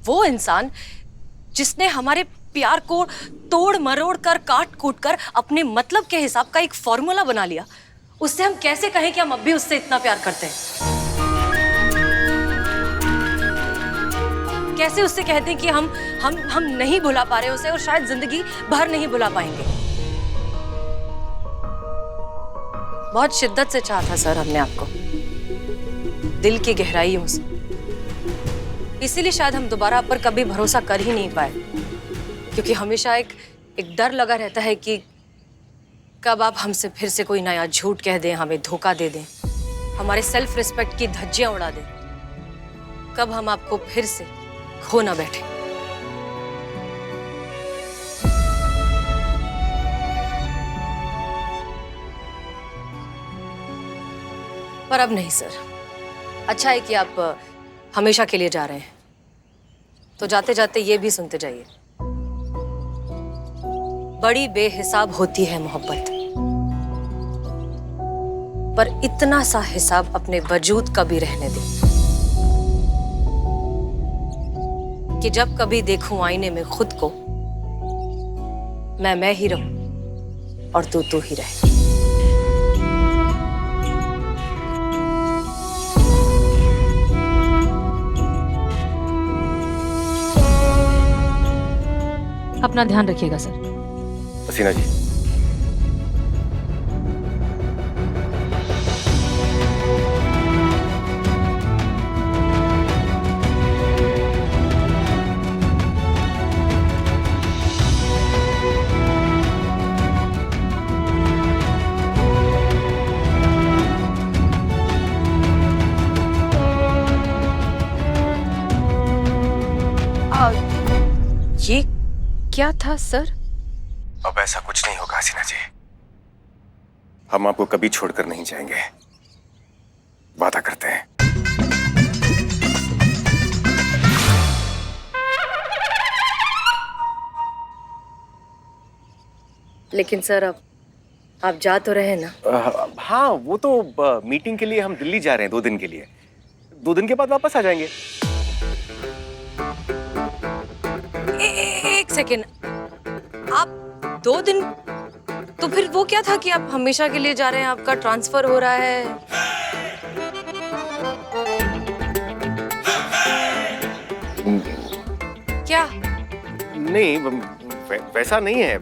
वो इंसान जिसने हमारे प्यार को तोड़ मरोड़ कर, काट कूट कर अपने मतलब के हिसाब का एक फॉर्मूला बना लिया, उससे हम कैसे कहें कि हम अब भी उससे इतना प्यार करते हैं? कैसे उससे कहते हैं कि हम नहीं भुला पा रहे उसे, और शायद जिंदगी भर नहीं भुला पाएंगे। बहुत शिद्दत से चाहा था सर हमने आपको, दिल की गहराइयों से। इसीलिए शायद हम दोबारा आप पर कभी भरोसा कर ही नहीं पाए, क्योंकि हमेशा एक डर लगा रहता है कि कब आप हमसे फिर से कोई नया झूठ कह दें, हमें धोखा दे दें, हमारे सेल्फ रिस्पेक्ट की धज्जियां उड़ा दें, कब हम आपको फिर से खो ना बैठे। पर अब नहीं सर, अच्छा है कि आप हमेशा के लिए जा रहे हैं, तो जाते जाते ये भी सुनते जाइए, बड़ी बेहिसाब होती है मोहब्बत, पर इतना सा हिसाब अपने वजूद का भी रहने दे कि जब कभी देखूं आईने में खुद को, मैं ही रहूं और तू ही रहे। अपना ध्यान रखिएगा सर। हसीना जी, ये क्या था सर? अब ऐसा कुछ नहीं होगा हसीना जी, हम आपको कभी छोड़कर नहीं जाएंगे, वादा करते हैं। लेकिन सर अब आप जा तो रहे ना? हाँ, वो तो मीटिंग के लिए हम दिल्ली जा रहे हैं 2 दिन के लिए, 2 दिन के बाद वापस आ जाएंगे। एक सेकेंड, आप 2 दिन? तो फिर वो क्या था कि आप हमेशा के लिए जा रहे हैं, आपका ट्रांसफर हो रहा है? क्या? नहीं, वैसा नहीं है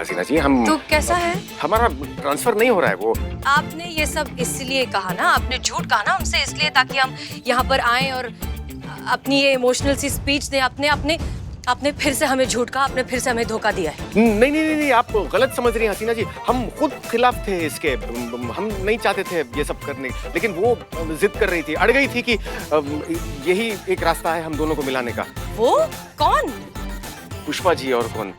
हसीना जी, हम तो कैसा है? हमारा ट्रांसफर नहीं हो रहा है। वो आपने ये सब इसलिए कहा ना, आपने झूठ कहा ना हमसे इसलिए, ताकि हम यहाँ पर आए और अपनी ये इमोशनल सी स्पीच दें। आपने फिर से हमें झूठ कहा, आपने फिर से हमें धोखा दिया है। नहीं, आप गलत समझ रही हैं हसीना जी, हम खुद खिलाफ थे इसके, हम नहीं चाहते थे ये सब करने, लेकिन वो जिद कर रही थी, अड़ गई थी कि यही एक रास्ता है हम दोनों को मिलाने का। वो कौन? पुष्पा जी, और कौन?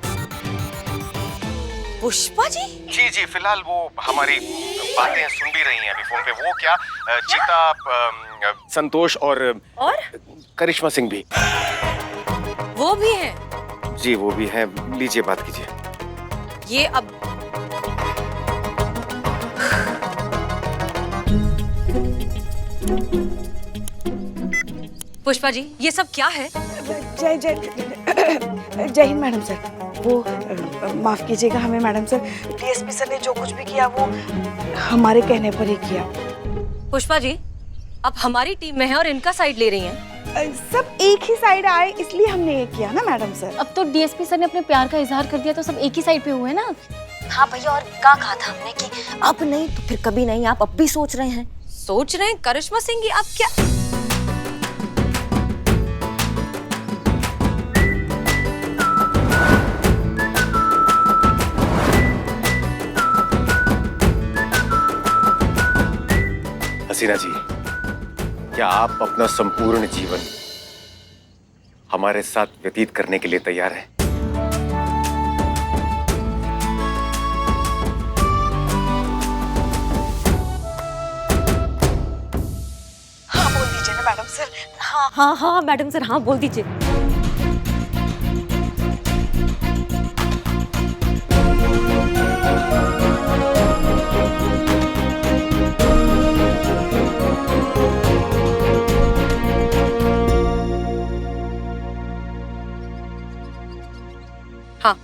पुष्पा जी? जी, फिलहाल वो हमारी बातें सुन भी रही हैं अभी फोन पे। वो क्या, चीता, संतोष और करिश्मा सिंह भी। वो भी हैं? जी, वो भी हैं। लीजिए, बात कीजिए। ये अब पुष्पा जी, ये सब क्या है? जय हिंद मैडम सर। वो माफ कीजिएगा हमें मैडम सर, डीएसपी सर ने जो कुछ भी किया वो हमारे कहने पर ही किया। पुष्पा जी, आप हमारी टीम में हैं और इनका साइड ले रही हैं। सब एक ही साइड आए इसलिए हमने ये किया ना मैडम सर। अब तो डीएसपी सर ने अपने प्यार का इजहार कर दिया, तो सब एक ही साइड पे हुए ना। हाँ भैया, और क्या कहा था हमने कि अब नहीं तो फिर कभी नहीं, आप अब भी सोच रहे हैं? सोच रहे हैं? करिश्मा सिंह, आप क्या? हसीना जी, क्या आप अपना संपूर्ण जीवन हमारे साथ व्यतीत करने के लिए तैयार हैं? हाँ हाँ मैडम सर, हाँ बोल दीजिए। हाँ।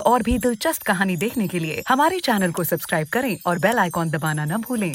और भी दिलचस्प कहानी देखने के लिए हमारे चैनल को सब्सक्राइब करें और बेल आइकॉन दबाना न भूलें।